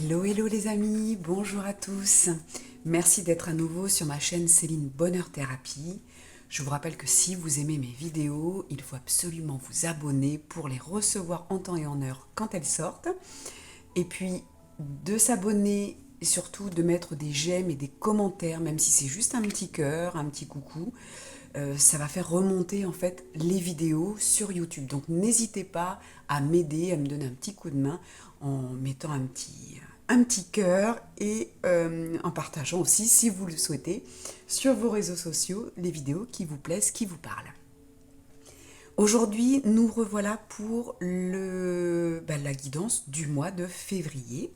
Hello, hello les amis, bonjour à tous. Merci d'être à nouveau sur ma chaîne Céline Bonheur Thérapie. Je vous rappelle que si vous aimez mes vidéos, il faut absolument vous abonner pour les recevoir en temps et en heure quand elles sortent. Et puis de s'abonner et surtout de mettre des j'aime et des commentaires, même si c'est juste un petit cœur, un petit coucou. Ça va faire remonter en fait les vidéos sur YouTube. Donc n'hésitez pas à m'aider, à me donner un petit coup de main en mettant un petit cœur et en partageant aussi, si vous le souhaitez, sur vos réseaux sociaux les vidéos qui vous plaisent, qui vous parlent. Aujourd'hui, nous revoilà pour la guidance du mois de février.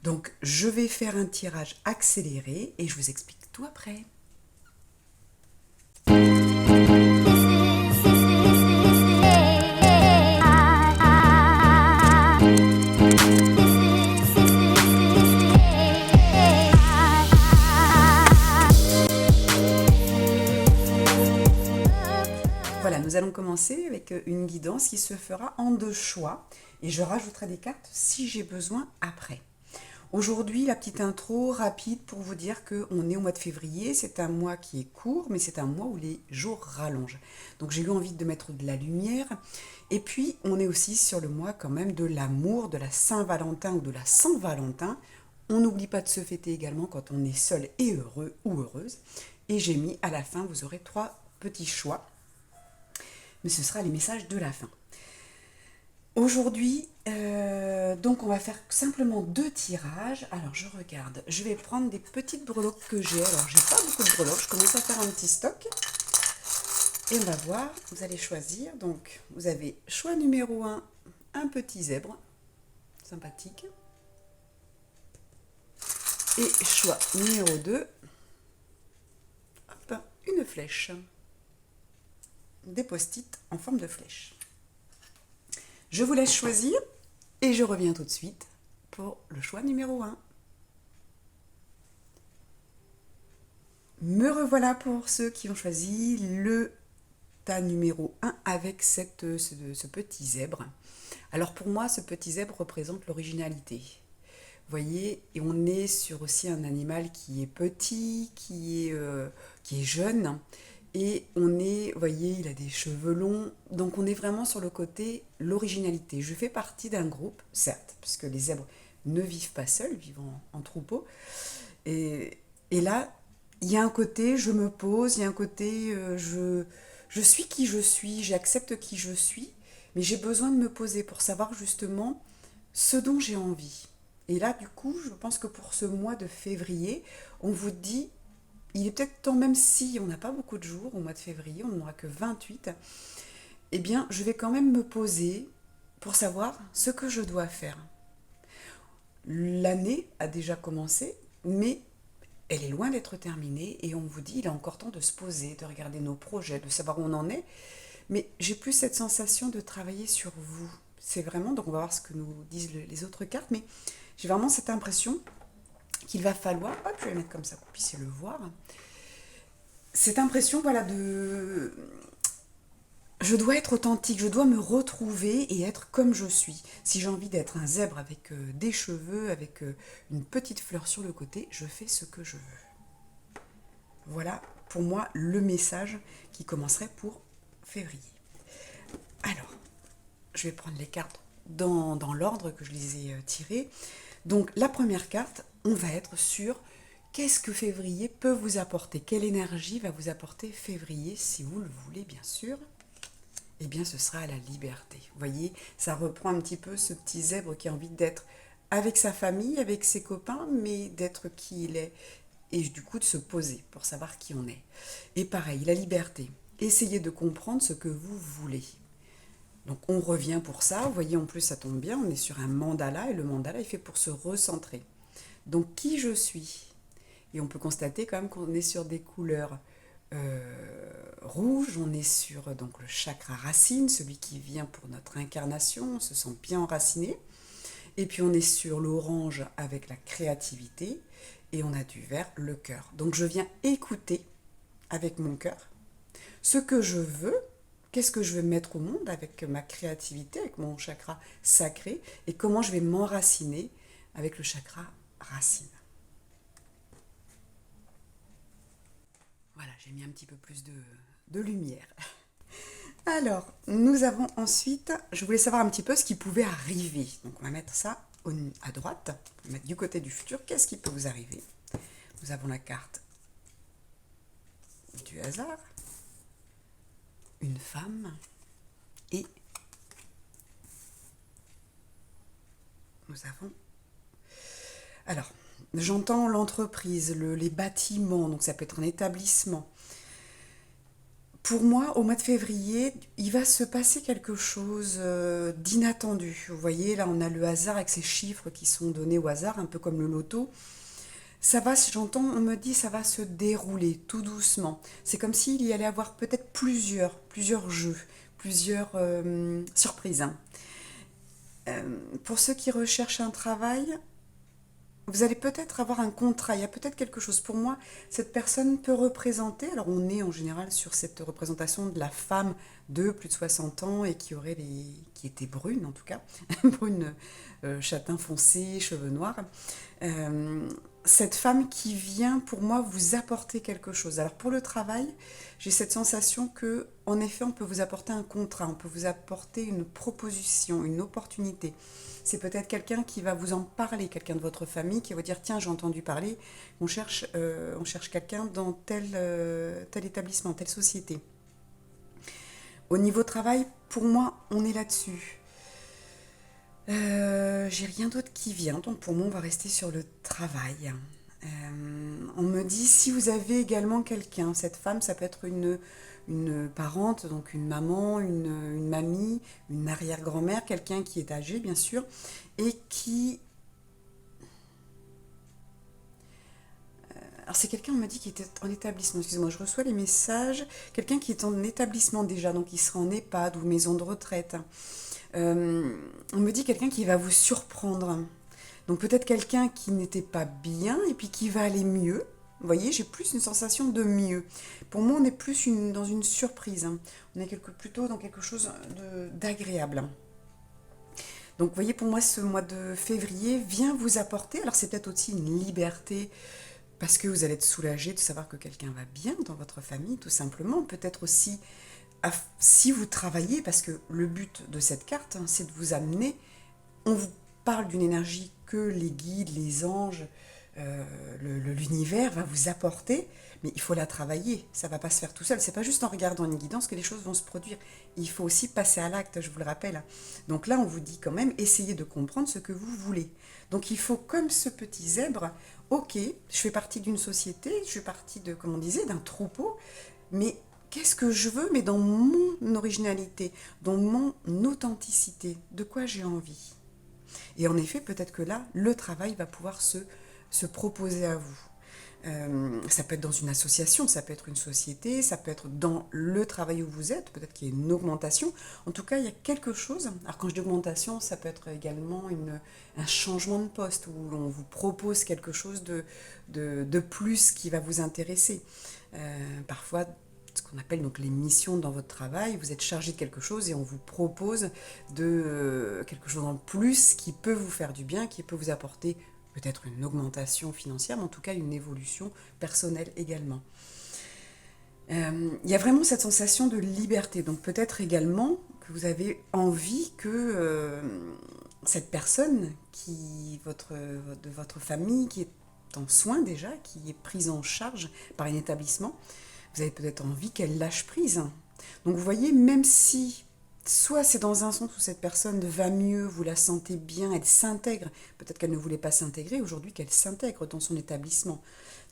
Donc je vais faire un tirage accéléré et je vous explique tout après. Voilà, nous allons commencer avec une guidance qui se fera en 2 choix et je rajouterai des cartes si j'ai besoin après. Aujourd'hui, la petite intro rapide pour vous dire qu'on est au mois de février, c'est un mois qui est court, mais c'est un mois où les jours rallongent. Donc j'ai eu envie de mettre de la lumière. Et puis, on est aussi sur le mois quand même de l'amour, de la Saint-Valentin ou de la Saint-Valentin. On n'oublie pas de se fêter également quand on est seul et heureux ou heureuse. Et j'ai mis à la fin, vous aurez 3 petits choix. Mais ce sera les messages de la fin. Aujourd'hui, donc on va faire simplement 2 tirages. Alors je regarde, je vais prendre des petites breloques que j'ai. Alors j'ai pas beaucoup de breloques, je commence à faire un petit stock. Et on va voir, vous allez choisir. Donc vous avez choix numéro 1, un petit zèbre, sympathique. Et choix numéro 2, hop, une flèche. Des post-it en forme de flèche. Je vous laisse choisir et je reviens tout de suite pour le choix numéro 1. Me revoilà pour ceux qui ont choisi le tas numéro 1 avec ce petit zèbre. Alors pour moi, ce petit zèbre représente l'originalité. Vous voyez, et on est sur aussi un animal qui est petit, qui est jeune. Et on est, vous voyez, il a des cheveux longs, donc on est vraiment sur le côté, l'originalité. Je fais partie d'un groupe, certes, puisque les zèbres ne vivent pas seuls, vivent en troupeau. Et là, il y a un côté, je me pose, il y a un côté, je suis qui je suis, j'accepte qui je suis, mais j'ai besoin de me poser pour savoir justement ce dont j'ai envie. Et là, du coup, je pense que pour ce mois de février, on vous dit, il est peut-être temps, même si on n'a pas beaucoup de jours au mois de février, on n'en aura que 28, eh bien, je vais quand même me poser pour savoir ce que je dois faire. L'année a déjà commencé, mais elle est loin d'être terminée et on vous dit, il est encore temps de se poser, de regarder nos projets, de savoir où on en est. Mais j'ai plus cette sensation de travailler sur vous. C'est vraiment, donc on va voir ce que nous disent les autres cartes, mais j'ai vraiment cette impression qu'il va falloir, hop, je vais le mettre comme ça pour que vous puissiez le voir, cette impression, voilà, je dois être authentique, je dois me retrouver et être comme je suis. Si j'ai envie d'être un zèbre avec des cheveux, avec une petite fleur sur le côté, je fais ce que je veux. Voilà, pour moi, le message qui commencerait pour février. Alors, je vais prendre les cartes dans l'ordre que je les ai tirées. Donc, la première carte, on va être sur qu'est-ce que février peut vous apporter. Quelle énergie va vous apporter février, si vous le voulez, bien sûr. Eh bien, ce sera la liberté. Vous voyez, ça reprend un petit peu ce petit zèbre qui a envie d'être avec sa famille, avec ses copains, mais d'être qui il est. Et du coup, de se poser pour savoir qui on est. Et pareil, la liberté. Essayez de comprendre ce que vous voulez. Donc on revient pour ça, vous voyez en plus ça tombe bien, on est sur un mandala et le mandala est fait pour se recentrer. Donc qui je suis? Et on peut constater quand même qu'on est sur des couleurs rouges, on est sur donc le chakra racine, celui qui vient pour notre incarnation, on se sent bien enraciné. Et puis on est sur l'orange avec la créativité et on a du vert, le cœur. Donc je viens écouter avec mon cœur ce que je veux. Qu'est-ce que je vais mettre au monde avec ma créativité, avec mon chakra sacré, et comment je vais m'enraciner avec le chakra racine. Voilà, j'ai mis un petit peu plus de lumière. Alors, nous avons ensuite, je voulais savoir un petit peu ce qui pouvait arriver. Donc on va mettre ça à droite, on va mettre du côté du futur. Qu'est-ce qui peut vous arriver? Nous avons la carte du hasard, une femme et nous avons... Alors, j'entends l'entreprise, les bâtiments, donc ça peut être un établissement. Pour moi, au mois de février, il va se passer quelque chose d'inattendu. Vous voyez, là, on a le hasard avec ces chiffres qui sont donnés au hasard, un peu comme le loto. Ça va, j'entends, on me dit, ça va se dérouler tout doucement. C'est comme s'il y allait avoir peut-être plusieurs jeux, plusieurs surprises. Hein. Pour ceux qui recherchent un travail, vous allez peut-être avoir un contrat, il y a peut-être quelque chose. Pour moi, cette personne peut représenter, alors on est en général sur cette représentation de la femme de plus de 60 ans et qui était brune en tout cas, brune, châtain foncé, cheveux noirs. Cette femme qui vient pour moi vous apporter quelque chose. Alors pour le travail, j'ai cette sensation que, en effet, on peut vous apporter un contrat, on peut vous apporter une proposition, une opportunité. C'est peut-être quelqu'un qui va vous en parler, quelqu'un de votre famille qui va vous dire tiens, j'ai entendu parler, on cherche quelqu'un dans tel établissement, telle société. Au niveau travail, pour moi, on est là-dessus. J'ai rien d'autre qui vient, donc pour moi, on va rester sur le travail. On me dit si vous avez également quelqu'un, cette femme, ça peut être une parente, donc une maman, une mamie, une arrière-grand-mère, quelqu'un qui est âgé, bien sûr, et qui... Alors c'est quelqu'un, on m'a dit, qui était en établissement, excusez-moi, je reçois les messages, quelqu'un qui est en établissement déjà, donc il sera en EHPAD ou maison de retraite. On me dit quelqu'un qui va vous surprendre. Donc peut-être quelqu'un qui n'était pas bien et puis qui va aller mieux. Vous voyez, j'ai plus une sensation de mieux. Pour moi, on est plus dans une surprise. Hein. On est plutôt dans quelque chose d'agréable. Donc vous voyez, pour moi, ce mois de février vient vous apporter, alors c'est peut-être aussi une liberté, parce que vous allez être soulagé de savoir que quelqu'un va bien dans votre famille, tout simplement. Peut-être aussi si vous travaillez, parce que le but de cette carte, hein, c'est de vous amener, on vous parle d'une énergie que les guides, les anges, l'univers va vous apporter, mais il faut la travailler, ça ne va pas se faire tout seul, c'est pas juste en regardant une guidance que les choses vont se produire, il faut aussi passer à l'acte, je vous le rappelle. Donc là, on vous dit quand même, essayez de comprendre ce que vous voulez. Donc il faut, comme ce petit zèbre, ok, je fais partie d'une société, je fais partie de, comme on disait, d'un troupeau, mais qu'est-ce que je veux, mais dans mon originalité, dans mon authenticité, de quoi j'ai envie. Et en effet, peut-être que là, le travail va pouvoir se proposer à vous. Ça peut être dans une association, ça peut être une société, ça peut être dans le travail où vous êtes, peut-être qu'il y a une augmentation. En tout cas, il y a quelque chose. Alors quand je dis augmentation, ça peut être également un changement de poste où l'on vous propose quelque chose de plus qui va vous intéresser. Parfois, ce qu'on appelle donc les missions dans votre travail, vous êtes chargé de quelque chose et on vous propose quelque chose en plus qui peut vous faire du bien, qui peut vous apporter peut-être une augmentation financière, mais en tout cas une évolution personnelle également. Il y a vraiment cette sensation de liberté, donc peut-être également que vous avez envie que cette personne de votre famille qui est en soins déjà, qui est prise en charge par un établissement, vous avez peut-être envie qu'elle lâche prise. Donc vous voyez, même si soit c'est dans un sens où cette personne va mieux, vous la sentez bien, elle s'intègre, peut-être qu'elle ne voulait pas s'intégrer, aujourd'hui qu'elle s'intègre dans son établissement.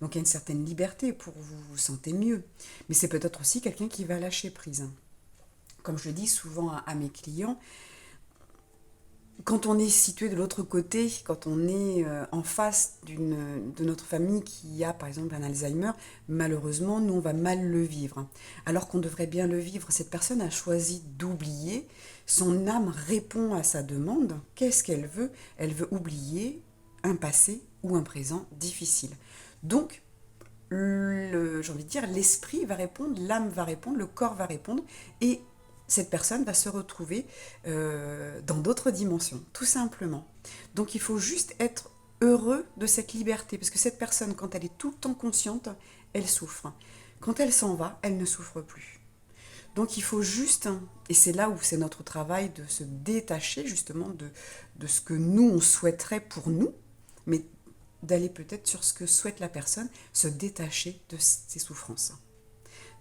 Donc il y a une certaine liberté pour vous sentez mieux. Mais c'est peut-être aussi quelqu'un qui va lâcher prise. Comme je le dis souvent à mes clients, quand on est situé de l'autre côté, quand on est en face de notre famille qui a par exemple un Alzheimer, malheureusement, nous on va mal le vivre. Alors qu'on devrait bien le vivre, cette personne a choisi d'oublier, son âme répond à sa demande. Qu'est-ce qu'elle veut? Elle veut oublier un passé ou un présent difficile. Donc, j'ai envie de dire, l'esprit va répondre, l'âme va répondre, le corps va répondre, et cette personne va se retrouver dans d'autres dimensions, tout simplement. Donc il faut juste être heureux de cette liberté. Parce que cette personne, quand elle est tout le temps consciente, elle souffre. Quand elle s'en va, elle ne souffre plus. Donc il faut juste, et c'est là où c'est notre travail de se détacher justement de ce que nous, on souhaiterait pour nous, mais d'aller peut-être sur ce que souhaite la personne, se détacher de ses souffrances.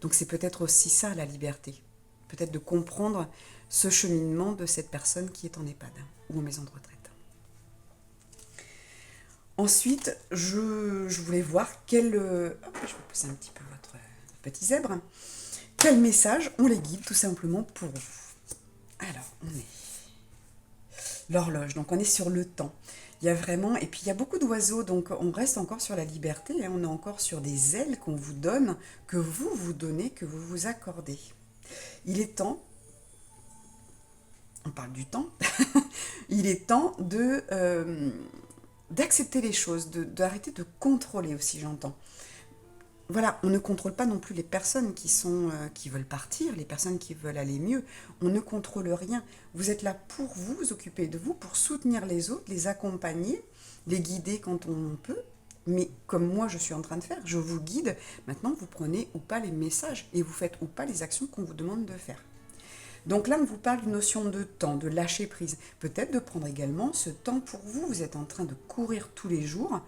Donc c'est peut-être aussi ça la liberté, peut-être de comprendre ce cheminement de cette personne qui est en EHPAD ou en maison de retraite. Ensuite, je voulais voir quel... hop, je vais pousser un petit peu votre petit zèbre. Quel message on les guide tout simplement pour vous. Alors, on est l'horloge, donc on est sur le temps. Il y a vraiment, et puis il y a beaucoup d'oiseaux, donc on reste encore sur la liberté, hein, on est encore sur des ailes qu'on vous donne, que vous vous donnez, que vous vous accordez. Il est temps, on parle du temps, il est temps d'accepter les choses, d'arrêter de contrôler aussi, j'entends. Voilà, on ne contrôle pas non plus les personnes qui veulent partir, les personnes qui veulent aller mieux. On ne contrôle rien. Vous êtes là pour vous occuper de vous, pour soutenir les autres, les accompagner, les guider quand on peut. Mais comme moi je suis en train de faire, je vous guide. Maintenant, vous prenez ou pas les messages et vous faites ou pas les actions qu'on vous demande de faire. Donc là, on vous parle d'une notion de temps, de lâcher prise. Peut-être de prendre également ce temps pour vous. Vous êtes en train de courir tous les jours.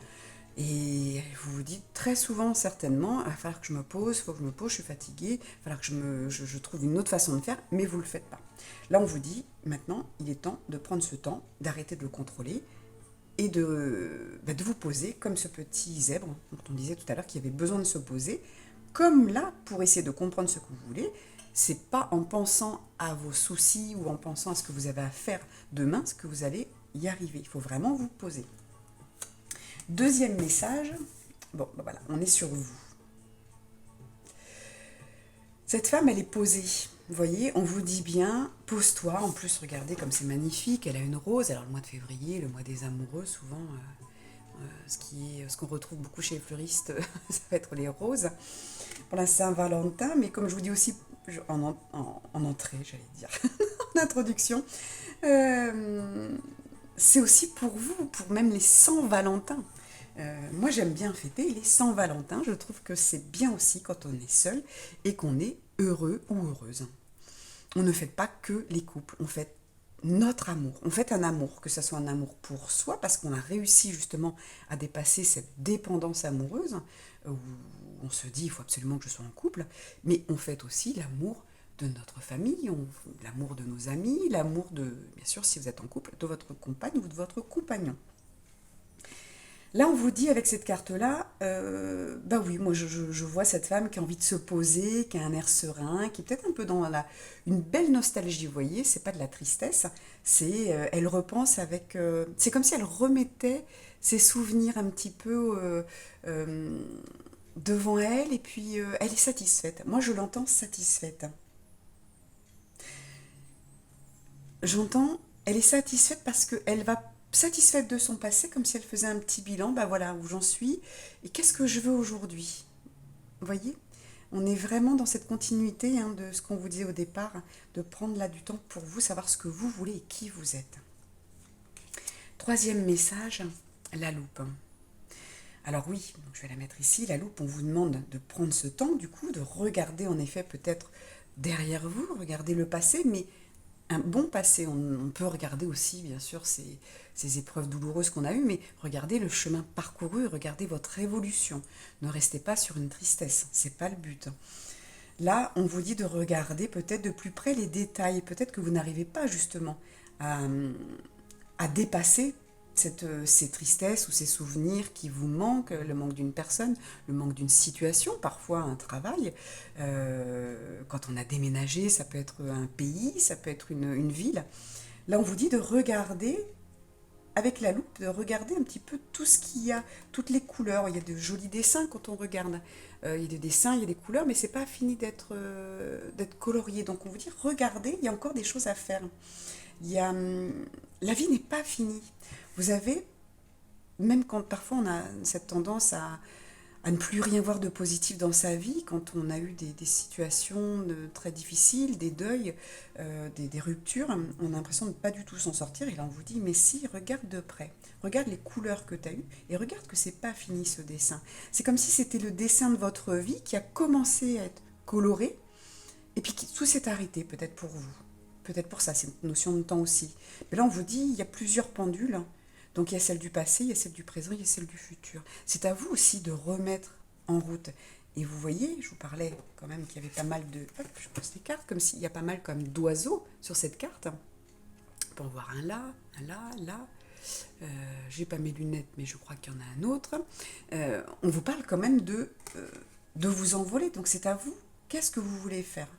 Et vous vous dites très souvent, certainement, il va falloir que je me pose, il faut que je me pose, je suis fatiguée, il va falloir que je trouve une autre façon de faire, mais vous ne le faites pas. Là, on vous dit, maintenant, il est temps de prendre ce temps, d'arrêter de le contrôler et de vous poser comme ce petit zèbre dont on disait tout à l'heure qui avait besoin de se poser, comme là, pour essayer de comprendre ce que vous voulez. C'est pas en pensant à vos soucis ou en pensant à ce que vous avez à faire demain, ce que vous allez y arriver. Il faut vraiment vous poser. Deuxième message, bon, ben voilà, on est sur vous. Cette femme, elle est posée. Vous voyez, on vous dit bien, pose-toi. En plus, regardez comme c'est magnifique. Elle a une rose. Alors, le mois de février, le mois des amoureux, souvent, ce qu'on retrouve beaucoup chez les fleuristes, ça va être les roses pour la Saint-Valentin. Mais comme je vous dis aussi, en entrée, j'allais dire, en introduction, c'est aussi pour vous, pour même les Saint-Valentin. Moi, j'aime bien fêter les Saint-Valentin. Je trouve que c'est bien aussi quand on est seul et qu'on est heureux ou heureuse. On ne fête pas que les couples, on fête notre amour. On fête un amour, que ce soit un amour pour soi, parce qu'on a réussi justement à dépasser cette dépendance amoureuse, où on se dit, il faut absolument que je sois en couple, mais on fête aussi l'amour de notre famille, l'amour de nos amis, l'amour de, bien sûr, si vous êtes en couple, de votre compagne ou de votre compagnon. Là, on vous dit avec cette carte-là, bah oui, moi je vois cette femme qui a envie de se poser, qui a un air serein, qui est peut-être un peu dans une belle nostalgie, vous voyez, c'est pas de la tristesse, elle repense avec, c'est comme si elle remettait ses souvenirs un petit peu devant elle, et puis elle est satisfaite. Moi, je l'entends satisfaite. J'entends, elle est satisfaite parce qu'elle va satisfaite de son passé, comme si elle faisait un petit bilan, bah voilà où j'en suis, et qu'est-ce que je veux aujourd'hui. Vous voyez, on est vraiment dans cette continuité de ce qu'on vous disait au départ, de prendre là du temps pour vous, savoir ce que vous voulez et qui vous êtes. Troisième message, la loupe. Alors oui, donc je vais la mettre ici, la loupe, on vous demande de prendre ce temps, du coup, de regarder en effet peut-être derrière vous, regarder le passé, mais un bon passé. On peut regarder aussi, bien sûr, ces épreuves douloureuses qu'on a eues, mais regardez le chemin parcouru, regardez votre évolution. Ne restez pas sur une tristesse, c'est pas le but. Là, on vous dit de regarder peut-être de plus près les détails. Peut-être que vous n'arrivez pas justement à dépasser ces tristesses ou ces souvenirs qui vous manquent, le manque d'une personne, le manque d'une situation, parfois un travail. Quand on a déménagé, ça peut être un pays, ça peut être une ville. Là, on vous dit de regarder avec la loupe, de regarder un petit peu tout ce qu'il y a, toutes les couleurs. Il y a de jolis dessins quand on regarde. Il y a des dessins, il y a des couleurs, mais c'est pas fini d'être colorié. Donc on vous dit, regardez, il y a encore des choses à faire. La vie n'est pas finie. Vous avez, même quand parfois on a cette tendance à à ne plus rien voir de positif dans sa vie quand on a eu des situations très difficiles, des deuils, des ruptures. On a l'impression de ne pas du tout s'en sortir. Et là, on vous dit, mais si, regarde de près. Regarde les couleurs que tu as eues et regarde que c'est pas fini ce dessin. C'est comme si c'était le dessin de votre vie qui a commencé à être coloré et puis tout s'est arrêté, peut-être pour vous. Peut-être pour ça, c'est une notion de temps aussi. Mais là, on vous dit, il y a plusieurs pendules. Donc il y a celle du passé, il y a celle du présent, il y a celle du futur. C'est à vous aussi de remettre en route. Et vous voyez, je vous parlais quand même qu'il y avait pas mal de... Hop, je pose les cartes, comme s'il y a pas mal comme d'oiseaux sur cette carte. On peut en voir un là, un là, là. J'ai pas mes lunettes, mais je crois qu'il y en a un autre. On vous parle quand même de vous envoler. Donc c'est à vous. Qu'est-ce que vous voulez faire?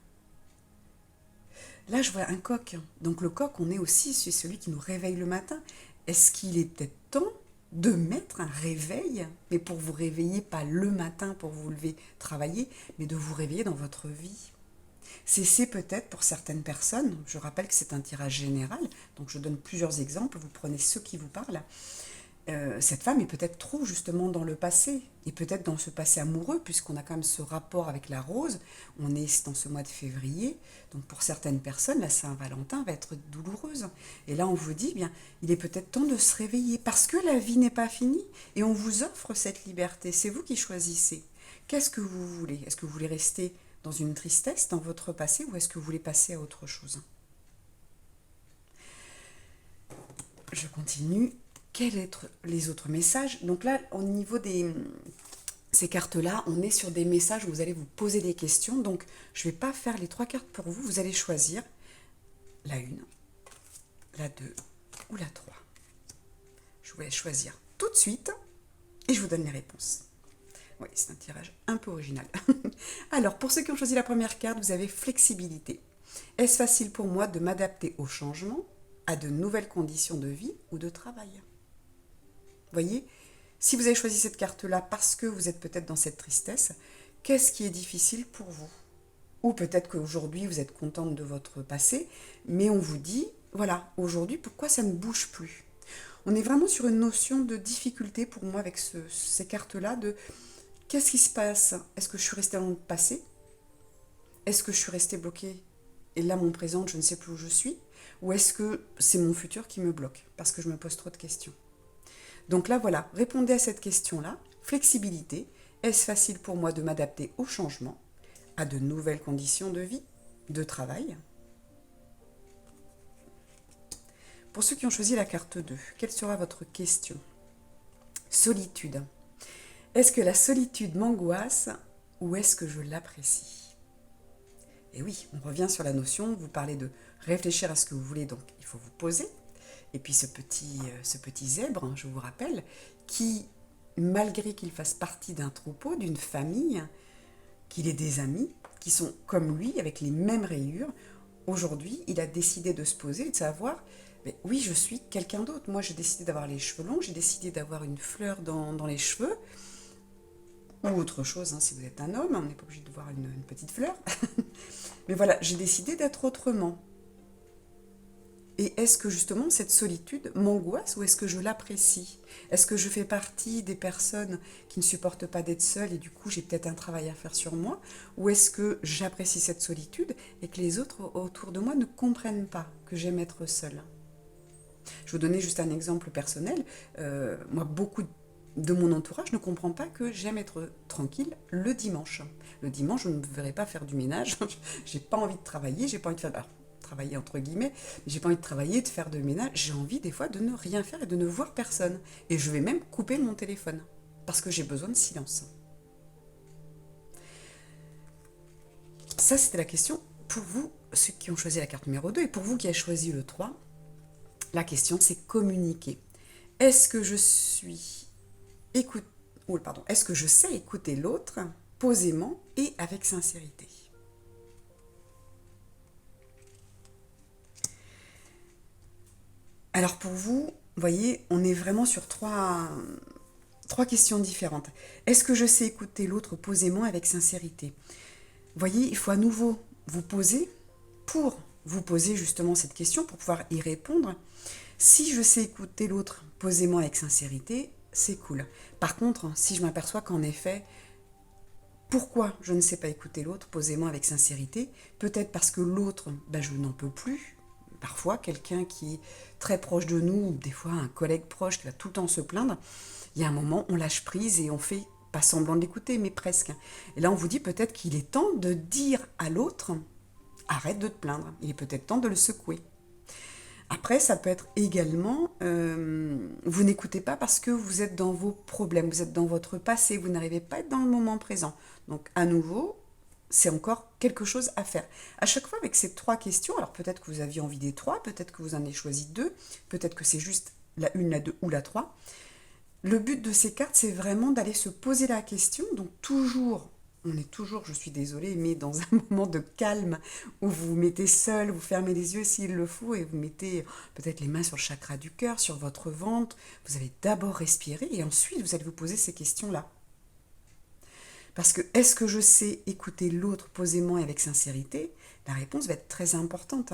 Là, je vois un coq. Donc le coq, on est aussi, c'est celui qui nous réveille le matin. Est-ce qu'il est peut-être temps de mettre un réveil, mais pour vous réveiller, pas le matin pour vous lever, travailler, mais de vous réveiller dans votre vie? C'est peut-être pour certaines personnes, je rappelle que c'est un tirage général, donc je donne plusieurs exemples, vous prenez ceux qui vous parlent. Cette femme est peut-être trop justement dans le passé, et peut-être dans ce passé amoureux, puisqu'on a quand même ce rapport avec la rose, on est dans ce mois de février, donc pour certaines personnes, la Saint-Valentin va être douloureuse. Et là, on vous dit, bien, il est peut-être temps de se réveiller, parce que la vie n'est pas finie, et on vous offre cette liberté, c'est vous qui choisissez. Qu'est-ce que vous voulez? Est-ce que vous voulez rester dans une tristesse, dans votre passé, ou est-ce que vous voulez passer à autre chose? Je continue. Quels sont les autres messages? Donc là, au niveau ces cartes-là, on est sur des messages où vous allez vous poser des questions. Donc, je ne vais pas faire les 3 cartes pour vous. Vous allez choisir la 1, la 2 ou la 3. Je vais choisir tout de suite et je vous donne les réponses. Oui, c'est un tirage un peu original. Alors, pour ceux qui ont choisi la première carte, vous avez flexibilité. Est-ce facile pour moi de m'adapter au changement, à de nouvelles conditions de vie ou de travail? Voyez, si vous avez choisi cette carte-là parce que vous êtes peut-être dans cette tristesse, qu'est-ce qui est difficile pour vous? Ou peut-être qu'aujourd'hui, vous êtes contente de votre passé, mais on vous dit, voilà, aujourd'hui, pourquoi ça ne bouge plus? On est vraiment sur une notion de difficulté pour moi avec ces cartes-là, de qu'est-ce qui se passe? Est-ce que je suis restée dans le passé? Est-ce que je suis restée bloquée? Et là, mon présent, je ne sais plus où je suis? Ou est-ce que c'est mon futur qui me bloque parce que je me pose trop de questions? Donc là, voilà, répondez à cette question-là. Flexibilité. Est-ce facile pour moi de m'adapter au changement, à de nouvelles conditions de vie, de travail? Pour ceux qui ont choisi la carte 2, quelle sera votre question? Solitude. Est-ce que la solitude m'angoisse ou est-ce que je l'apprécie? Et oui, on revient sur la notion, vous parlez de réfléchir à ce que vous voulez, donc il faut vous poser. Et puis ce petit zèbre, je vous rappelle, qui, malgré qu'il fasse partie d'un troupeau, d'une famille, qu'il ait des amis qui sont comme lui, avec les mêmes rayures, aujourd'hui, il a décidé de se poser et de savoir, mais oui, je suis quelqu'un d'autre. Moi, j'ai décidé d'avoir les cheveux longs, j'ai décidé d'avoir une fleur dans les cheveux, ou autre chose, hein, si vous êtes un homme, on n'est pas obligé de voir une petite fleur. Mais voilà, j'ai décidé d'être autrement. Et est-ce que justement cette solitude m'angoisse ou est-ce que je l'apprécie? Est-ce que je fais partie des personnes qui ne supportent pas d'être seule et du coup j'ai peut-être un travail à faire sur moi? Ou est-ce que j'apprécie cette solitude et que les autres autour de moi ne comprennent pas que j'aime être seule? Je vais vous donner juste un exemple personnel. Moi, beaucoup de mon entourage ne comprend pas que j'aime être tranquille le dimanche. Le dimanche, je ne me verrai pas faire du ménage. J'ai pas envie de travailler, j'ai pas envie de faire... Alors, travailler entre guillemets, mais j'ai pas envie de travailler, de faire de ménage, j'ai envie des fois de ne rien faire et de ne voir personne. Et je vais même couper mon téléphone, parce que j'ai besoin de silence. Ça, c'était la question pour vous, ceux qui ont choisi la carte numéro 2, et pour vous qui avez choisi le 3, la question c'est communiquer. Est-ce que je est-ce que je sais écouter l'autre posément et avec sincérité? Alors pour vous, voyez, on est vraiment sur trois questions différentes. Est-ce que je sais écouter l'autre posément avec sincérité? Voyez, il faut à nouveau vous poser pour vous poser justement cette question, pour pouvoir y répondre. Si je sais écouter l'autre posément avec sincérité, c'est cool. Par contre, si je m'aperçois qu'en effet, pourquoi je ne sais pas écouter l'autre, posément avec sincérité, peut-être parce que l'autre, je n'en peux plus. Parfois, quelqu'un qui est très proche de nous, ou des fois un collègue proche qui va tout le temps se plaindre, il y a un moment, on lâche prise et on fait pas semblant de l'écouter, mais presque. Et là, on vous dit peut-être qu'il est temps de dire à l'autre, arrête de te plaindre, il est peut-être temps de le secouer. Après, ça peut être également, vous n'écoutez pas parce que vous êtes dans vos problèmes, vous êtes dans votre passé, vous n'arrivez pas à être dans le moment présent. Donc, à nouveau, c'est encore quelque chose à faire. À chaque fois, avec ces 3 questions, alors peut-être que vous aviez envie des 3, peut-être que vous en avez choisi 2, peut-être que c'est juste la 1, la 2 ou la 3. Le but de ces cartes, c'est vraiment d'aller se poser la question, donc toujours on est toujours, je suis désolée, mais dans un moment de calme où vous vous mettez seul, vous fermez les yeux s'il le faut et vous mettez peut-être les mains sur le chakra du cœur, sur votre ventre. Vous allez d'abord respirer et ensuite vous allez vous poser ces questions-là. Parce que est-ce que je sais écouter l'autre posément et avec sincérité? La réponse va être très importante.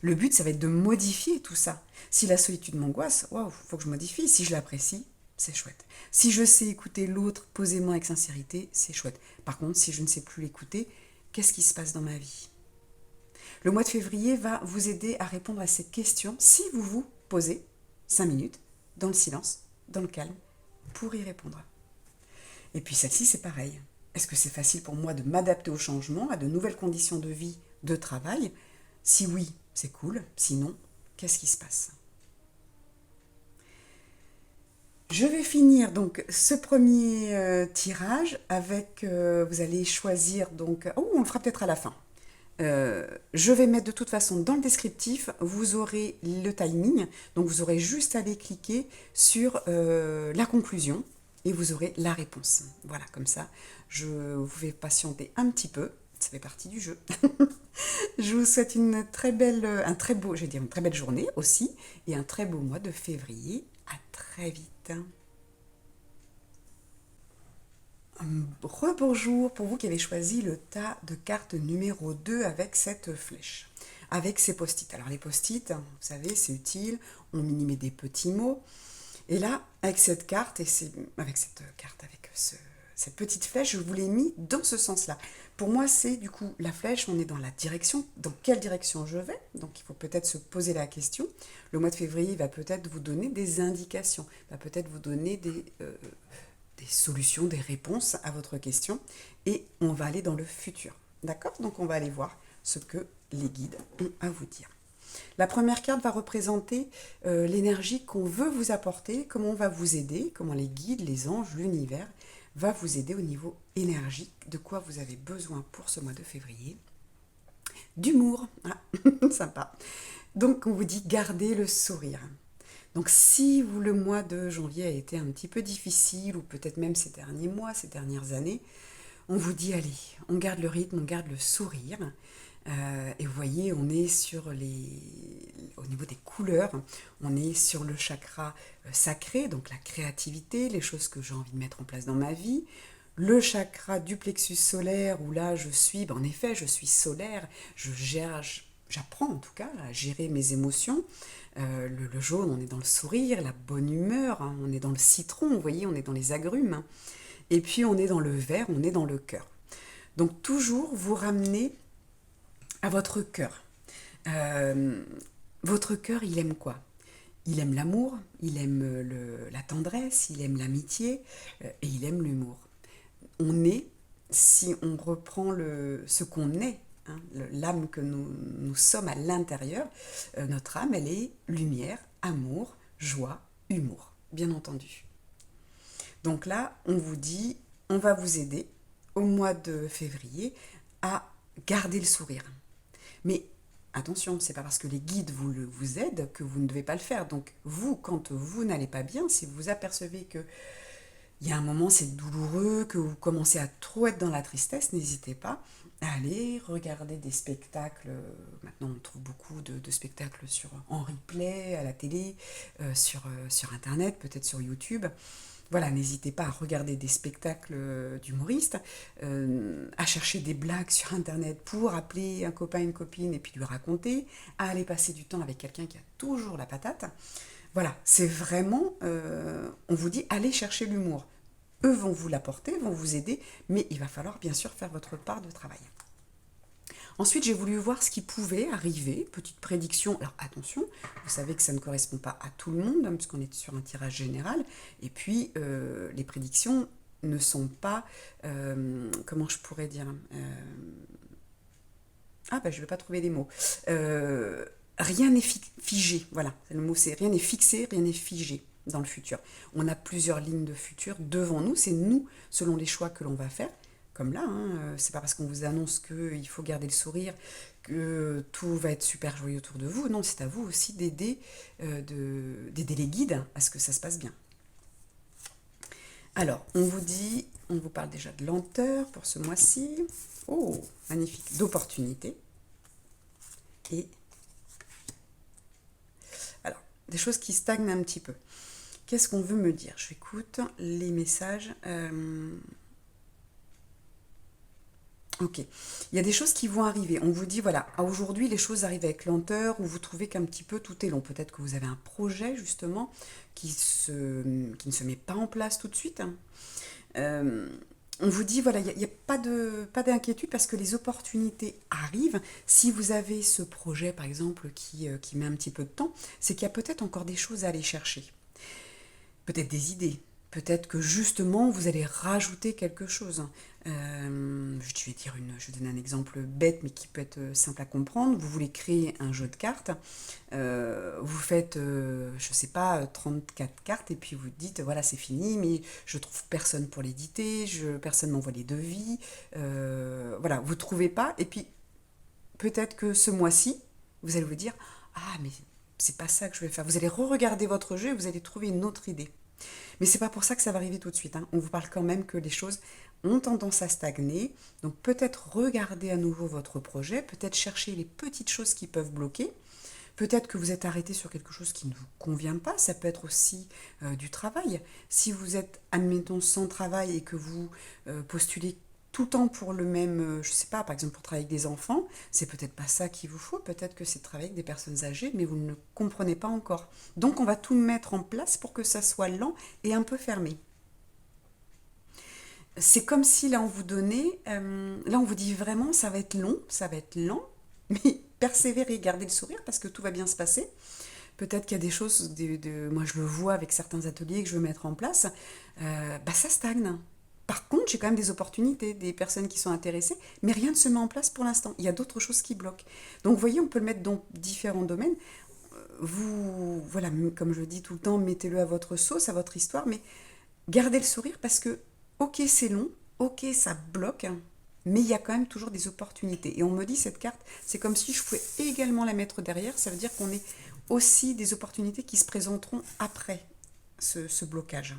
Le but, ça va être de modifier tout ça. Si la solitude m'angoisse, waouh, faut que je modifie. Si je l'apprécie, c'est chouette. Si je sais écouter l'autre posément avec sincérité, c'est chouette. Par contre, si je ne sais plus l'écouter, qu'est-ce qui se passe dans ma vie? Le mois de février va vous aider à répondre à ces questions si vous vous posez 5 minutes dans le silence, dans le calme, pour y répondre. Et puis celle-ci, c'est pareil. Est-ce que c'est facile pour moi de m'adapter au changement, à de nouvelles conditions de vie, de travail? Si oui, c'est cool. Sinon, qu'est-ce qui se passe? Je vais finir donc ce premier tirage avec, vous allez choisir donc, on le fera peut-être à la fin. Je vais mettre de toute façon dans le descriptif, vous aurez le timing, donc vous aurez juste à aller cliquer sur la conclusion et vous aurez la réponse. Voilà, comme ça, je vous fais patienter un petit peu, ça fait partie du jeu. Je vous souhaite une très belle journée aussi et un très beau mois de février. À très vite. Rebonjour pour vous qui avez choisi le tas de cartes numéro 2 avec cette flèche, avec ces post-it. Alors les post-it, vous savez, c'est utile, on y met des petits mots. Et là, avec cette carte, cette petite flèche, je vous l'ai mis dans ce sens-là. Pour moi, c'est du coup la flèche, on est dans la direction, dans quelle direction je vais. Donc il faut peut-être se poser la question. Le mois de février va peut-être vous donner des indications, va peut-être vous donner des solutions, des réponses à votre question. Et on va aller dans le futur. D'accord? Donc on va aller voir ce que les guides ont à vous dire. La première carte va représenter l'énergie qu'on veut vous apporter, comment on va vous aider, comment les guides, les anges, l'univers va vous aider au niveau énergique, de quoi vous avez besoin pour ce mois de février. D'humour, sympa. Donc on vous dit gardez le sourire. Donc si le mois de janvier a été un petit peu difficile, ou peut-être même ces derniers mois, ces dernières années, on vous dit allez, on garde le rythme, on garde le sourire. Et vous voyez, on est au niveau des couleurs, on est sur le chakra sacré, donc la créativité, les choses que j'ai envie de mettre en place dans ma vie. Le chakra du plexus solaire, où là je suis, en effet, je suis solaire, j'apprends en tout cas à gérer mes émotions. Le jaune, on est dans le sourire, la bonne humeur, on est dans le citron, vous voyez, on est dans les agrumes. Et puis on est dans le vert, on est dans le cœur. Donc toujours vous ramenez à votre cœur. Votre cœur, il aime quoi? Il aime l'amour, il aime la tendresse, il aime l'amitié et il aime l'humour. Si on reprend ce qu'on est, l'âme que nous sommes à l'intérieur, notre âme, elle est lumière, amour, joie, humour, bien entendu. Donc là, on vous dit, on va vous aider au mois de février à garder le sourire. Mais attention, c'est pas parce que les guides vous aident que vous ne devez pas le faire. Donc vous, quand vous n'allez pas bien, si vous apercevez que il y a un moment c'est douloureux, que vous commencez à trop être dans la tristesse, n'hésitez pas à aller regarder des spectacles. Maintenant on trouve beaucoup de spectacles en replay, à la télé, sur internet, peut-être sur YouTube. Voilà, n'hésitez pas à regarder des spectacles d'humoristes, à chercher des blagues sur Internet pour appeler un copain, une copine et puis lui raconter, à aller passer du temps avec quelqu'un qui a toujours la patate. Voilà, c'est vraiment, on vous dit, allez chercher l'humour. Eux vont vous l'apporter, vont vous aider, mais il va falloir bien sûr faire votre part de travail. Ensuite, j'ai voulu voir ce qui pouvait arriver, petite prédiction. Alors attention, vous savez que ça ne correspond pas à tout le monde, hein, puisqu'on est sur un tirage général. Et puis, les prédictions ne sont pas, comment je pourrais dire, ah ben je ne vais pas trouver les mots. Rien n'est figé, voilà, le mot c'est rien n'est fixé, rien n'est figé dans le futur. On a plusieurs lignes de futur devant nous, c'est nous, selon les choix que l'on va faire. Comme là, hein, c'est pas parce qu'on vous annonce qu'il faut garder le sourire, que tout va être super joyeux autour de vous. Non, c'est à vous aussi d'aider d'aider les guides à ce que ça se passe bien. Alors, on vous dit, on vous parle déjà de lenteur pour ce mois-ci. Oh, magnifique, d'opportunité. Et alors, des choses qui stagnent un petit peu. Qu'est-ce qu'on veut me dire? J'écoute les messages. Ok. Il y a des choses qui vont arriver. On vous dit, voilà, aujourd'hui, les choses arrivent avec lenteur, ou vous trouvez qu'un petit peu tout est long. Peut-être que vous avez un projet, justement, qui ne se met pas en place tout de suite, hein. Euh, on vous dit, voilà, il n'y a pas d'inquiétude parce que les opportunités arrivent. Si vous avez ce projet, par exemple, qui met un petit peu de temps, c'est qu'il y a peut-être encore des choses à aller chercher. Peut-être des idées. Peut-être que justement, vous allez rajouter quelque chose. Je vais donner un exemple bête, mais qui peut être simple à comprendre. Vous voulez créer un jeu de cartes. Vous faites, je ne sais pas, 34 cartes, et puis vous dites, voilà, c'est fini, mais je trouve personne pour l'éditer, personne m'envoie les devis. Voilà, vous ne trouvez pas. Et puis, peut-être que ce mois-ci, vous allez vous dire, ah, mais c'est pas ça que je vais faire. Vous allez re-regarder votre jeu et vous allez trouver une autre idée. Mais c'est pas pour ça que ça va arriver tout de suite, hein. On vous parle quand même que les choses ont tendance à stagner. Donc peut-être regarder à nouveau votre projet, peut-être chercher les petites choses qui peuvent bloquer. Peut-être que vous êtes arrêté sur quelque chose qui ne vous convient pas. Ça peut être aussi du travail. Si vous êtes, admettons, sans travail et que vous postulez tout le temps pour le même, je sais pas, par exemple pour travailler avec des enfants, c'est peut-être pas ça qu'il vous faut. Peut-être que c'est de travailler avec des personnes âgées, mais vous ne le comprenez pas encore. Donc on va tout mettre en place pour que ça soit lent et un peu fermé. C'est comme si là on vous donnait, là on vous dit vraiment ça va être long, ça va être lent, mais persévérez, gardez le sourire parce que tout va bien se passer. Peut-être qu'il y a des choses, moi je le vois avec certains ateliers que je veux mettre en place, bah ça stagne. Par contre, j'ai quand même des opportunités, des personnes qui sont intéressées, mais rien ne se met en place pour l'instant. Il y a d'autres choses qui bloquent. Donc, vous voyez, on peut le mettre dans différents domaines. Vous, voilà, comme je dis tout le temps, mettez-le à votre sauce, à votre histoire, mais gardez le sourire parce que, ok, c'est long, ok, ça bloque, hein, mais il y a quand même toujours des opportunités. Et on me dit, cette carte, c'est comme si je pouvais également la mettre derrière. Ça veut dire qu'on est aussi des opportunités qui se présenteront après ce blocage.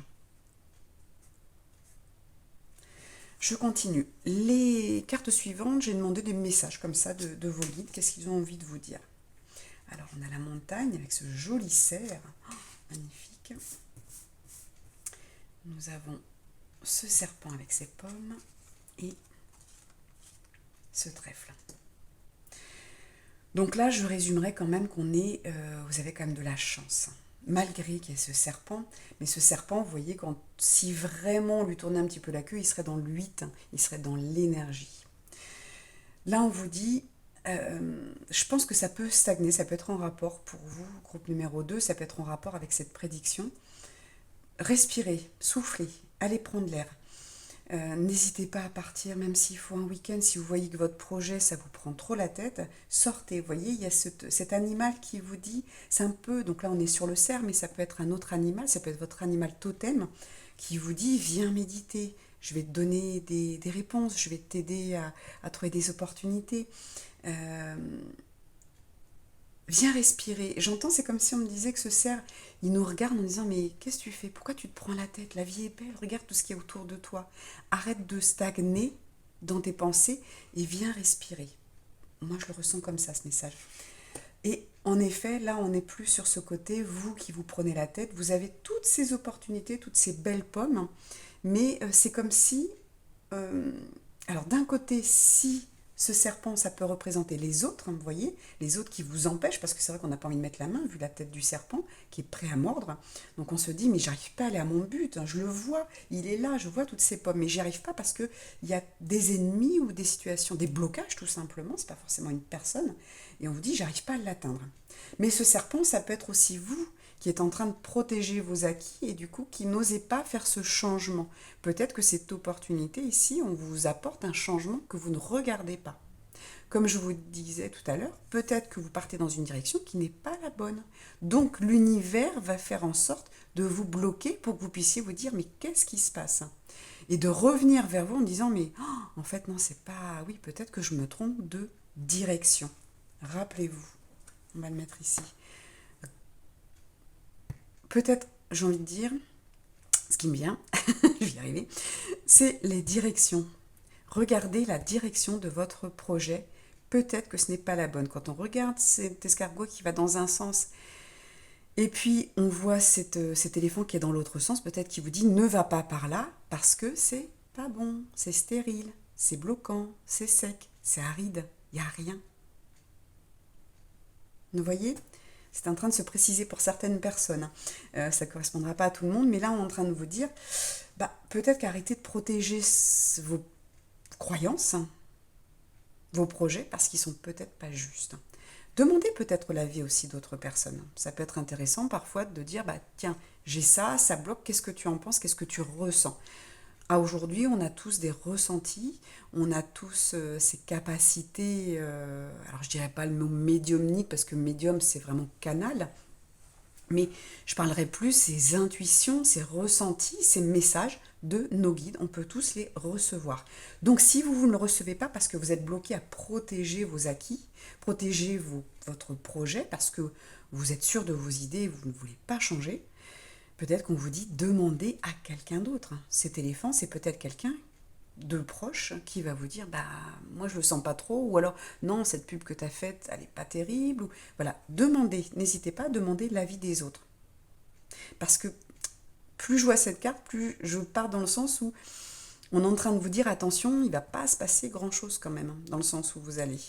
Je continue. Les cartes suivantes, j'ai demandé des messages comme ça de vos guides. Qu'est-ce qu'ils ont envie de vous dire? Alors, on a la montagne avec ce joli cerf. Oh, magnifique. Nous avons ce serpent avec ses pommes et ce trèfle. Donc là, je résumerai quand même vous avez quand même de la chance. Malgré qu'il y ait ce serpent, mais ce serpent, vous voyez, si vraiment on lui tournait un petit peu la queue, il serait dans le 8, il serait dans l'énergie. Là, on vous dit, je pense que ça peut stagner, ça peut être en rapport pour vous, groupe numéro 2, ça peut être en rapport avec cette prédiction. Respirez, soufflez, allez prendre l'air. N'hésitez pas à partir, même s'il faut un week-end, si vous voyez que votre projet, ça vous prend trop la tête, sortez. Vous voyez, il y a cet animal qui vous dit, c'est un peu, donc là on est sur le cerf, mais ça peut être un autre animal, ça peut être votre animal totem, qui vous dit, viens méditer, je vais te donner des réponses, je vais t'aider à trouver des opportunités. Euh, Viens respirer. J'entends, c'est comme si on me disait que ce cerf, il nous regarde en disant, mais qu'est-ce que tu fais? Pourquoi tu te prends la tête? La vie est belle, regarde tout ce qui est autour de toi. Arrête de stagner dans tes pensées et viens respirer. Moi, je le ressens comme ça, ce message. Et en effet, là, on n'est plus sur ce côté, vous qui vous prenez la tête, vous avez toutes ces opportunités, toutes ces belles pommes, mais c'est comme si, alors d'un côté, si Ce serpent, ça peut représenter les autres, hein, vous voyez, les autres qui vous empêchent, parce que c'est vrai qu'on n'a pas envie de mettre la main, vu la tête du serpent, qui est prêt à mordre. Donc on se dit, mais j'arrive pas à aller à mon but, hein, je le vois, il est là, je vois toutes ces pommes, mais j'y arrive pas parce qu'il y a des ennemis ou des situations, des blocages tout simplement, c'est pas forcément une personne, et on vous dit, j'arrive pas à l'atteindre. Mais ce serpent, ça peut être aussi vous, qui êtes en train de protéger vos acquis et du coup qui n'osez pas faire ce changement. Peut-être que cette opportunité ici, on vous apporte un changement que vous ne regardez pas. Comme je vous disais tout à l'heure, peut-être que vous partez dans une direction qui n'est pas la bonne. Donc l'univers va faire en sorte de vous bloquer pour que vous puissiez vous dire mais qu'est-ce qui se passe? Et de revenir vers vous en disant mais en fait non c'est pas, oui peut-être que je me trompe de direction. Rappelez-vous, on va le mettre ici. Peut-être, j'ai envie de dire, ce qui me vient, je vais y arriver, c'est les directions. Regardez la direction de votre projet. Peut-être que ce n'est pas la bonne. Quand on regarde cet escargot qui va dans un sens, et puis on voit cet éléphant qui est dans l'autre sens, peut-être qu'il vous dit ne va pas par là, parce que c'est pas bon, c'est stérile, c'est bloquant, c'est sec, c'est aride, il n'y a rien. Vous voyez ? C'est en train de se préciser pour certaines personnes. Ça ne correspondra pas à tout le monde, mais là, on est en train de vous dire, peut-être qu'arrêtez de protéger vos croyances, vos projets, parce qu'ils sont peut-être pas justes. Demandez peut-être l'avis aussi d'autres personnes. Ça peut être intéressant parfois de dire, tiens, j'ai ça, ça bloque, qu'est-ce que tu en penses, qu'est-ce que tu ressens ? Aujourd'hui, on a tous des ressentis, on a tous ces capacités, alors je dirais pas le mot médiumnique parce que médium c'est vraiment canal, mais je parlerai plus ces intuitions, ces ressentis, ces messages de nos guides, on peut tous les recevoir. Donc si vous ne le recevez pas parce que vous êtes bloqué à protéger vos acquis, protéger votre projet parce que vous êtes sûr de vos idées et vous ne voulez pas changer, peut-être qu'on vous dit demandez à quelqu'un d'autre. Cet éléphant, c'est peut-être quelqu'un de proche qui va vous dire moi je le sens pas trop, ou alors non, cette pub que tu as faite, elle est pas terrible. Voilà, demandez, n'hésitez pas à demander l'avis des autres. Parce que plus je vois cette carte, plus je pars dans le sens où on est en train de vous dire attention, il va pas se passer grand-chose quand même, dans le sens où vous allez.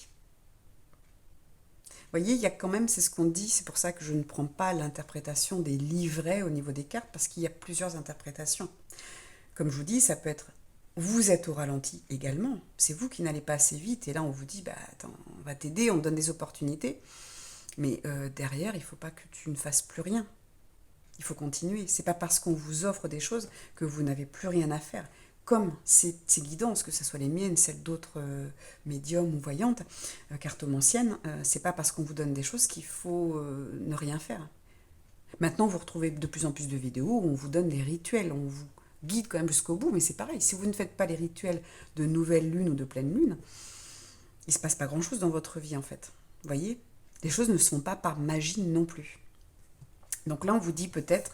Vous voyez, il y a quand même, c'est ce qu'on dit, c'est pour ça que je ne prends pas l'interprétation des livrets au niveau des cartes, parce qu'il y a plusieurs interprétations. Comme je vous dis, ça peut être, vous êtes au ralenti également, c'est vous qui n'allez pas assez vite, et là on vous dit, attends, on va t'aider, on te donne des opportunités, mais derrière, il ne faut pas que tu ne fasses plus rien. Il faut continuer. C'est pas parce qu'on vous offre des choses que vous n'avez plus rien à faire. Comme ces guidances, que ce soit les miennes, celles d'autres médiums ou voyantes, cartomanciennes, c'est pas parce qu'on vous donne des choses qu'il faut ne rien faire. Maintenant, vous retrouvez de plus en plus de vidéos où on vous donne des rituels, on vous guide quand même jusqu'au bout, mais c'est pareil. Si vous ne faites pas les rituels de nouvelle lune ou de pleine lune, il se passe pas grand-chose dans votre vie en fait. Vous voyez ? Les choses ne se font pas par magie non plus. Donc là, on vous dit peut-être,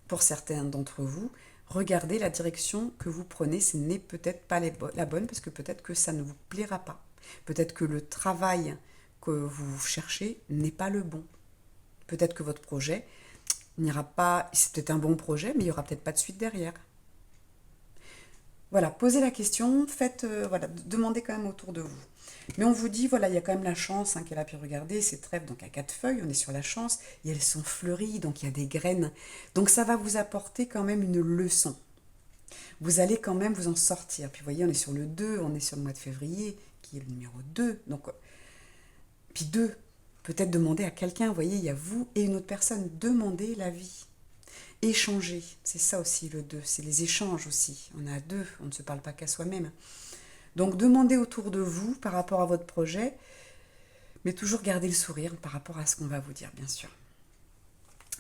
pour certains d'entre vous, regardez la direction que vous prenez, ce n'est peut-être pas la bonne, parce que peut-être que ça ne vous plaira pas. Peut-être que le travail que vous cherchez n'est pas le bon. Peut-être que votre projet n'ira pas, c'est peut-être un bon projet, mais il n'y aura peut-être pas de suite derrière. Voilà, posez la question, demandez quand même autour de vous. Mais on vous dit, voilà, il y a quand même la chance qu'elle a pu regarder, ces trèfles, donc à 4 feuilles, on est sur la chance, et elles sont fleuries, donc il y a des graines. Donc ça va vous apporter quand même une leçon. Vous allez quand même vous en sortir. Puis vous voyez, on est sur le 2, on est sur le mois de février, qui est le numéro 2. Donc, puis 2, peut-être demander à quelqu'un, vous voyez, il y a vous et une autre personne, demandez l'avis. Échanger, c'est ça aussi le 2, c'est les échanges aussi. On est à 2, on ne se parle pas qu'à soi-même. Donc demandez autour de vous par rapport à votre projet, mais toujours gardez le sourire par rapport à ce qu'on va vous dire, bien sûr.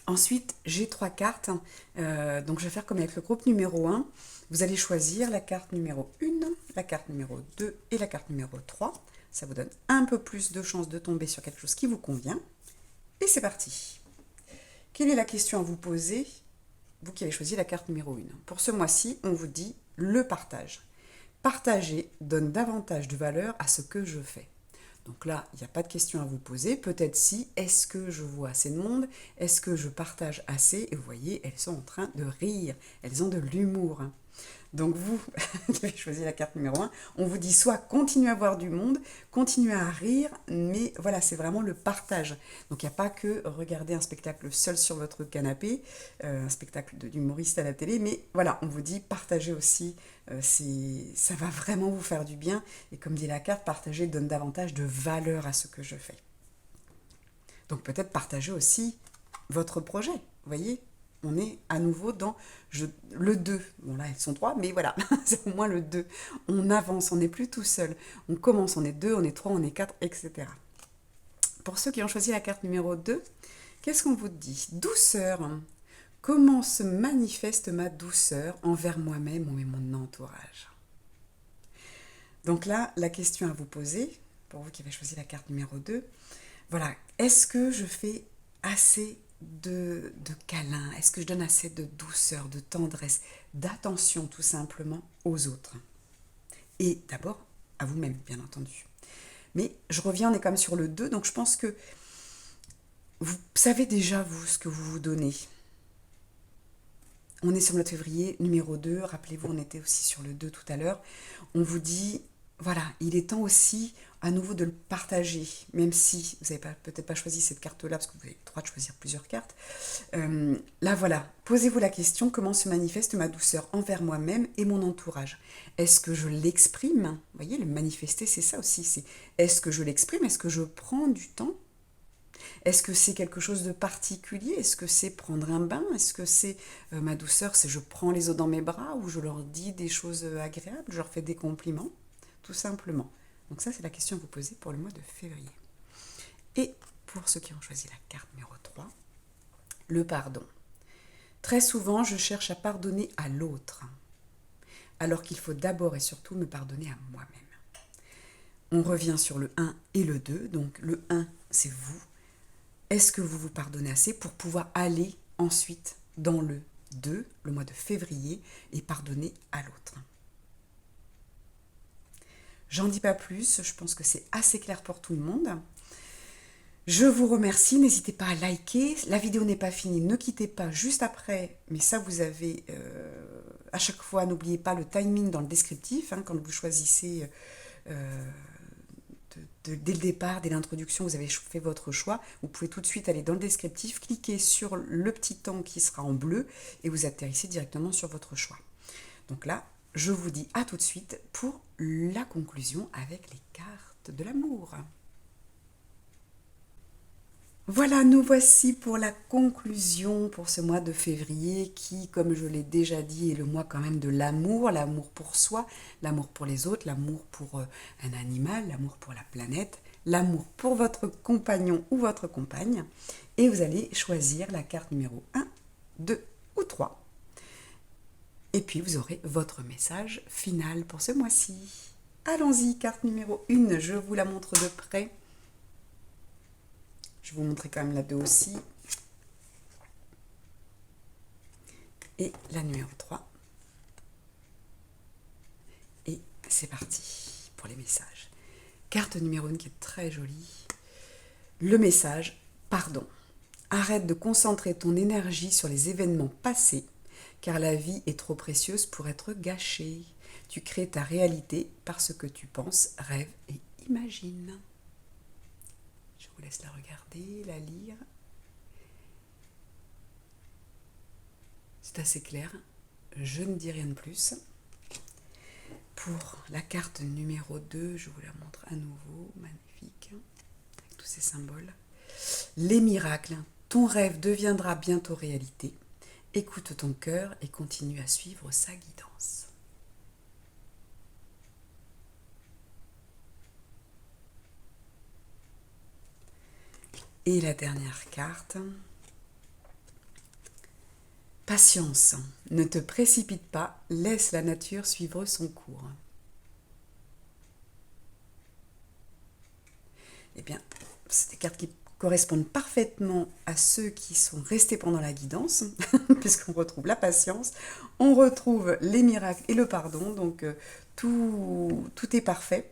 Ensuite, j'ai 3 cartes, donc je vais faire comme avec le groupe numéro 1. Vous allez choisir la carte numéro 1, la carte numéro 2 et la carte numéro 3. Ça vous donne un peu plus de chances de tomber sur quelque chose qui vous convient. Et c'est parti. Quelle est la question à vous poser, vous qui avez choisi la carte numéro 1? Pour ce mois-ci, on vous dit le partage. Partager donne davantage de valeur à ce que je fais. Donc là, il n'y a pas de question à vous poser. Peut-être si, est-ce que je vois assez de monde? Est-ce que je partage assez? Et vous voyez, elles sont en train de rire. Elles ont de l'humour. Donc vous, qui avez choisi la carte numéro 1, on vous dit soit continuez à voir du monde, continuez à rire, mais voilà, c'est vraiment le partage. Donc il n'y a pas que regarder un spectacle seul sur votre canapé, un spectacle d'humoriste à la télé, mais voilà, on vous dit partagez aussi, ça va vraiment vous faire du bien. Et comme dit la carte, partager donne davantage de valeur à ce que je fais. Donc peut-être partager aussi votre projet, vous voyez, on est à nouveau dans le 2. Bon là, ils sont 3, mais voilà, c'est au moins le 2. On avance, on n'est plus tout seul. On commence, on est 2, on est 3, on est 4, etc. Pour ceux qui ont choisi la carte numéro 2, qu'est-ce qu'on vous dit? Douceur. Comment se manifeste ma douceur envers moi-même ou mon entourage? Donc là, la question à vous poser, pour vous qui avez choisi la carte numéro 2, voilà, est-ce que je fais assez de câlins? Est-ce que je donne assez de douceur, de tendresse, d'attention tout simplement aux autres? Et d'abord à vous-même, bien entendu. Mais je reviens, on est quand même sur le 2, donc je pense que vous savez déjà, vous, ce que vous vous donnez. On est sur le février numéro 2, rappelez-vous, on était aussi sur le 2 tout à l'heure. On vous dit, voilà, il est temps aussi à nouveau de le partager, même si vous n'avez peut-être pas choisi cette carte-là, parce que vous avez le droit de choisir plusieurs cartes. Là, voilà, posez-vous la question, comment se manifeste ma douceur envers moi-même et mon entourage? Est-ce que je l'exprime? Vous voyez, le manifester, c'est ça aussi. Est-ce que je l'exprime? Est-ce que je prends du temps? Est-ce que c'est quelque chose de particulier? Est-ce que c'est prendre un bain? Est-ce que c'est ma douceur, c'est je prends les autres dans mes bras ou je leur dis des choses agréables, je leur fais des compliments, tout simplement. Donc ça, c'est la question à vous poser pour le mois de février. Et pour ceux qui ont choisi la carte numéro 3, le pardon. Très souvent, je cherche à pardonner à l'autre, alors qu'il faut d'abord et surtout me pardonner à moi-même. On revient sur le 1 et le 2. Donc le 1, c'est vous. Est-ce que vous vous pardonnez assez pour pouvoir aller ensuite dans le 2, le mois de février, et pardonner à l'autre? J'en dis pas plus, je pense que c'est assez clair pour tout le monde. Je vous remercie, n'hésitez pas à liker. La vidéo n'est pas finie, ne quittez pas juste après, mais ça vous avez à chaque fois, n'oubliez pas le timing dans le descriptif, quand vous choisissez dès le départ, dès l'introduction, vous avez fait votre choix. Vous pouvez tout de suite aller dans le descriptif, cliquer sur le petit temps qui sera en bleu et vous atterrissez directement sur votre choix. Donc là, je vous dis à tout de suite pour la conclusion avec les cartes de l'amour. Voilà, nous voici pour la conclusion pour ce mois de février qui, comme je l'ai déjà dit, est le mois quand même de l'amour pour soi, l'amour pour les autres, l'amour pour un animal, l'amour pour la planète, l'amour pour votre compagnon ou votre compagne. Et vous allez choisir la carte numéro 1, 2 ou 3. Et puis vous aurez votre message final pour ce mois-ci. Allons-y, carte numéro 1, je vous la montre de près. Je vais vous montrer quand même la 2 aussi. Et la numéro 3. Et c'est parti pour les messages. Carte numéro 1 qui est très jolie. Le message, pardon. Arrête de concentrer ton énergie sur les événements passés, car la vie est trop précieuse pour être gâchée. Tu crées ta réalité par ce que tu penses, rêves et imagines. Je vous laisse la regarder, la lire. C'est assez clair. Je ne dis rien de plus. Pour la carte numéro 2, je vous la montre à nouveau. Magnifique. Avec tous ces symboles. Les miracles. Ton rêve deviendra bientôt réalité. Écoute ton cœur et continue à suivre sa guidance. Et la dernière carte. Patience, ne te précipite pas, laisse la nature suivre son cours. Eh bien, c'est des cartes qui correspondent parfaitement à ceux qui sont restés pendant la guidance, puisqu'on retrouve la patience, on retrouve les miracles et le pardon, donc tout est parfait.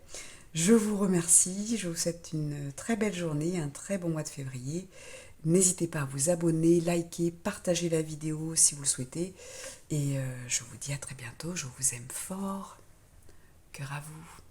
Je vous remercie, je vous souhaite une très belle journée, un très bon mois de février. N'hésitez pas à vous abonner, liker, partager la vidéo si vous le souhaitez. Et je vous dis à très bientôt, je vous aime fort. Cœur à vous.